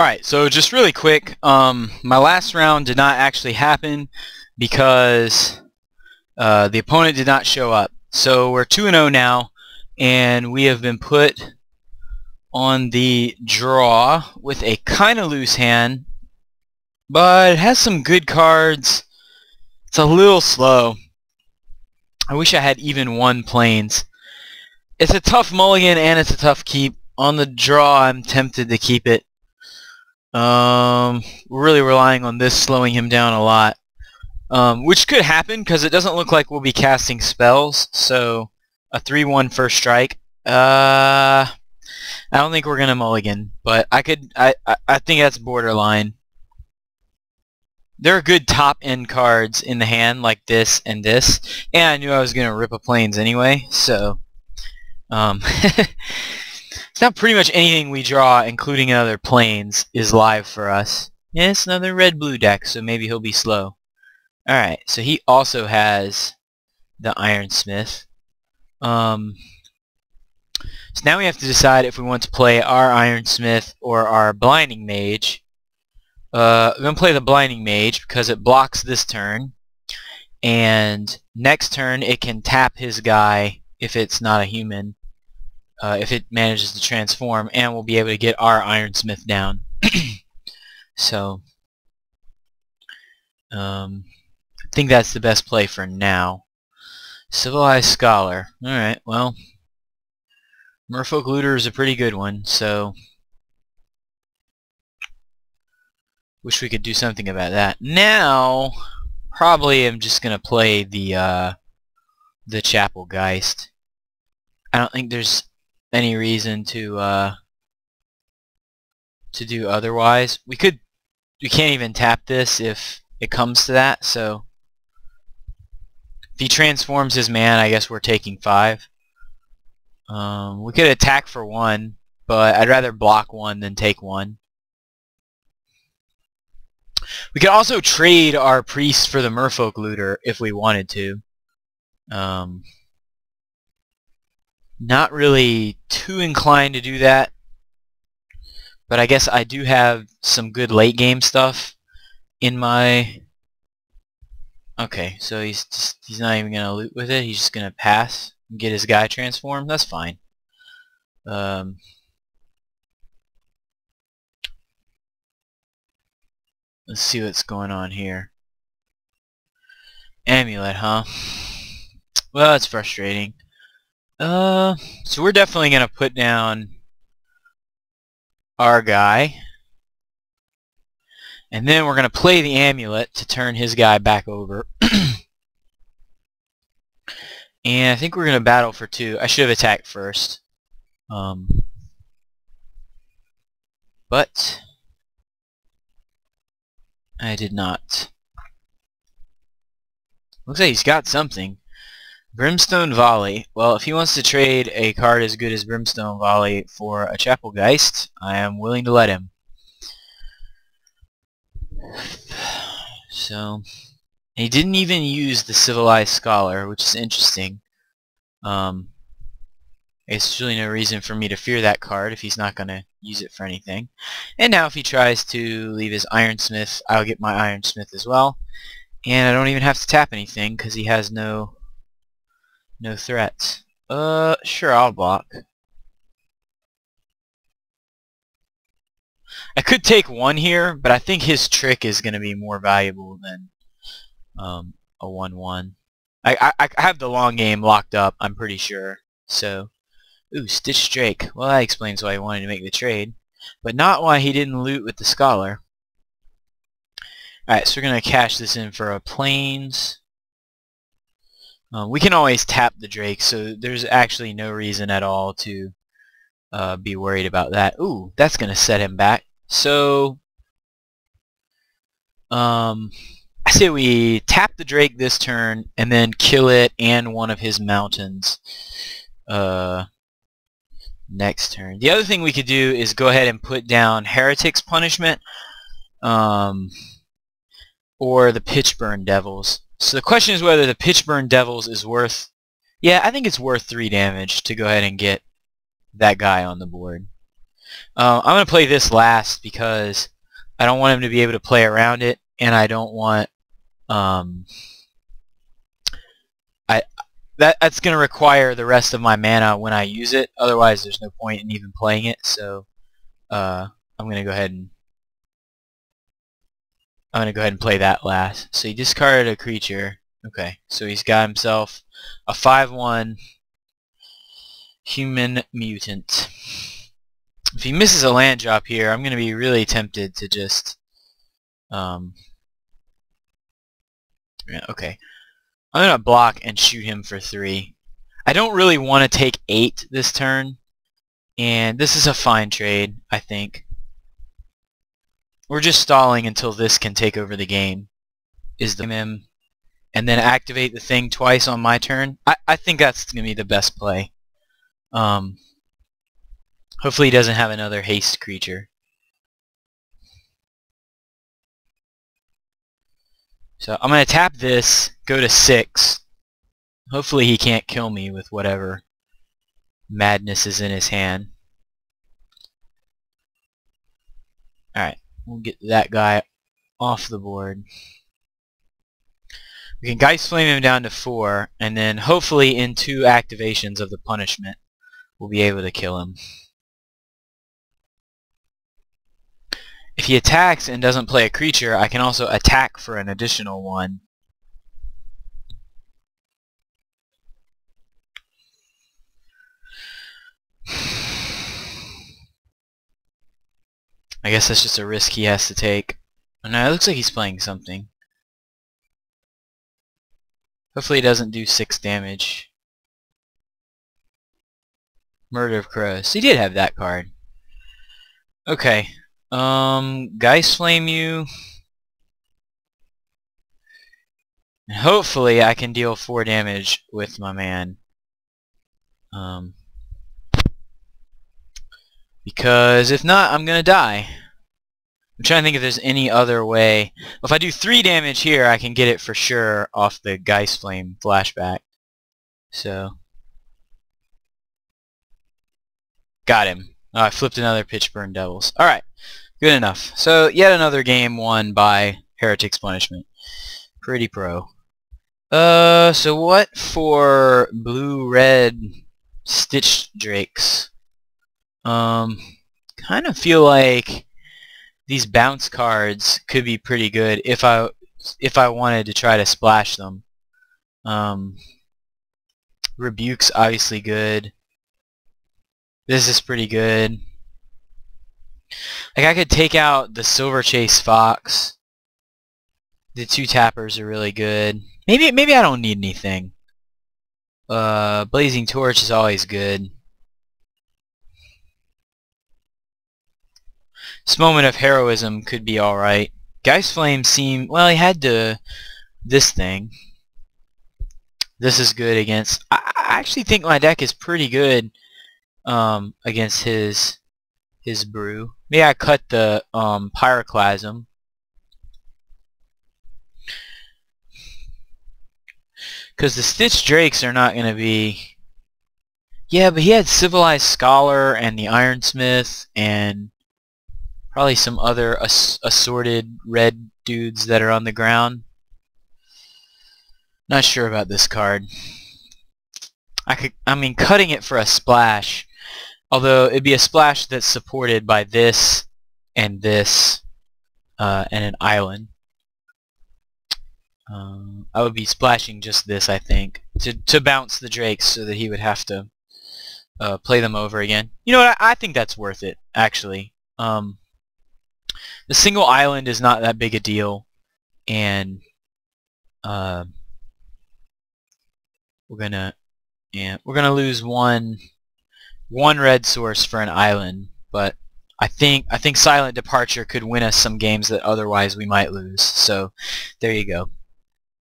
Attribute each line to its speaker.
Speaker 1: Alright, so just really quick, my last round did not actually happen because the opponent did not show up. So we're 2-0 now, and we have been put on the draw with a kind of loose hand, but it has some good cards. It's a little slow. I wish I had even one planes. It's a tough mulligan and it's a tough keep. On the draw, I'm tempted to keep it. We're really relying on this slowing him down a lot, which could happen because it doesn't look like we'll be casting spells. So a 3-1 first strike. I don't think we're gonna mulligan, but I think that's borderline. There are good top end cards in the hand like this and this, and I knew I was gonna rip a planes anyway. So it's not pretty much anything we draw, including other planes, is live for us. Yeah, it's another red-blue deck, so maybe he'll be slow. Alright, so he also has the Ironsmith. So now we have to decide if we want to play our Ironsmith or our Blinding Mage. We're going to play the Blinding Mage because it blocks this turn, and next turn it can tap his guy if it's not a human. If it manages to transform, and we'll be able to get our Ironsmith down. So, I think that's the best play for now. Civilized Scholar. Alright, well, Merfolk Looter is a pretty good one, so wish we could do something about that. Now, probably I'm just going to play the Chapel Geist. I don't think there's any reason to do otherwise. We can't even tap this if it comes to that, so if he transforms his man, I guess we're taking 5. We could attack for 1, but I'd rather block 1 than take 1. We could also trade our priest for the Merfolk Looter if we wanted to. Not really too inclined to do that, but I guess I do have some good late game stuff in my... Okay, so he's not even gonna loot with it. He's just gonna pass and get his guy transformed. That's fine. Let's see what's going on here. Amulet, huh? Well, it's frustrating. So we're definitely gonna put down our guy, and then we're gonna play the amulet to turn his guy back over. And I think we're gonna battle for 2. I should have attacked first, but I did not. Looks like he's got something. Brimstone Volley. Well, if he wants to trade a card as good as Brimstone Volley for a Chapel Geist, I am willing to let him. So, he didn't even use the Civilized Scholar, which is interesting. There's really no reason for me to fear that card if he's not going to use it for anything. And now if he tries to leave his Ironsmith, I'll get my Ironsmith as well. And I don't even have to tap anything because he has no threats. Sure, I'll block. I could take 1 here, but I think his trick is going to be more valuable than a 1-1. I have the long game locked up, I'm pretty sure. So, ooh, Stitch Drake. Well, that explains why he wanted to make the trade, but not why he didn't loot with the Scholar. Alright, so we're going to cash this in for a Plains. We can always tap the Drake, so there's actually no reason at all to be worried about that. Ooh, that's going to set him back. So, I say we tap the Drake this turn, and then kill it and one of his mountains next turn. The other thing we could do is go ahead and put down Heretic's Punishment, or the Pitchburn Devils. So the question is whether the Pitchburn Devils is worth... Yeah, I think it's worth 3 damage to go ahead and get that guy on the board. I'm going to play this last because I don't want him to be able to play around it, and I don't want that's going to require the rest of my mana when I use it. Otherwise, there's no point in even playing it. So I'm going to go ahead and play that last. So he discarded a creature. Okay, so he's got himself a 5/1 human mutant. If he misses a land drop here, I'm going to be really tempted to just yeah, okay. I'm going to block and shoot him for 3. I don't really want to take 8 this turn, and this is a fine trade, I think. We're just stalling until this can take over the game, is the him, and then activate the thing twice on my turn. I think that's going to be the best play. Hopefully he doesn't have another haste creature. So I'm going to tap this, go to 6. Hopefully he can't kill me with whatever madness is in his hand. Alright, we'll get that guy off the board. We can Geist Flame him down to 4, and then hopefully in 2 activations of the punishment we'll be able to kill him. If he attacks and doesn't play a creature, I can also attack for an additional 1. I guess that's just a risk he has to take. Oh, no, it looks like he's playing something. Hopefully he doesn't do 6 damage. Murder of Crows. He did have that card. Okay. Geist Flame you. And hopefully I can deal 4 damage with my man. Because if not, I'm gonna die. I'm trying to think if there's any other way. If I do 3 damage here, I can get it for sure off the Geist Flame flashback. So got him. Oh, I flipped another Pitchburn Devils. Alright, good enough. So yet another game won by Heretic's Punishment. Pretty pro. So what for blue-red Stitched Drakes? Kind of feel like these bounce cards could be pretty good if I wanted to try to splash them. Rebuke's obviously good. This is pretty good. Like I could take out the Silver Chase Fox. The 2 tappers are really good. Maybe I don't need anything. Blazing Torch is always good. This Moment of Heroism could be alright. Geist Flame well, he had to this thing. This is good against... I actually think my deck is pretty good against his brew. Maybe I cut the Pyroclasm. Because the Stitched Drakes are not going to be... Yeah, but he had Civilized Scholar and the Ironsmith and probably some other assorted red dudes that are on the ground. Not sure about this card. I mean, cutting it for a splash, although it'd be a splash that's supported by this and an island. I would be splashing just this, I think, to bounce the Drakes so that he would have to play them over again. You know what? I think that's worth it, actually. The single island is not that big a deal, and we're gonna lose one red source for an island, but I think Silent Departure could win us some games that otherwise we might lose. So there you go.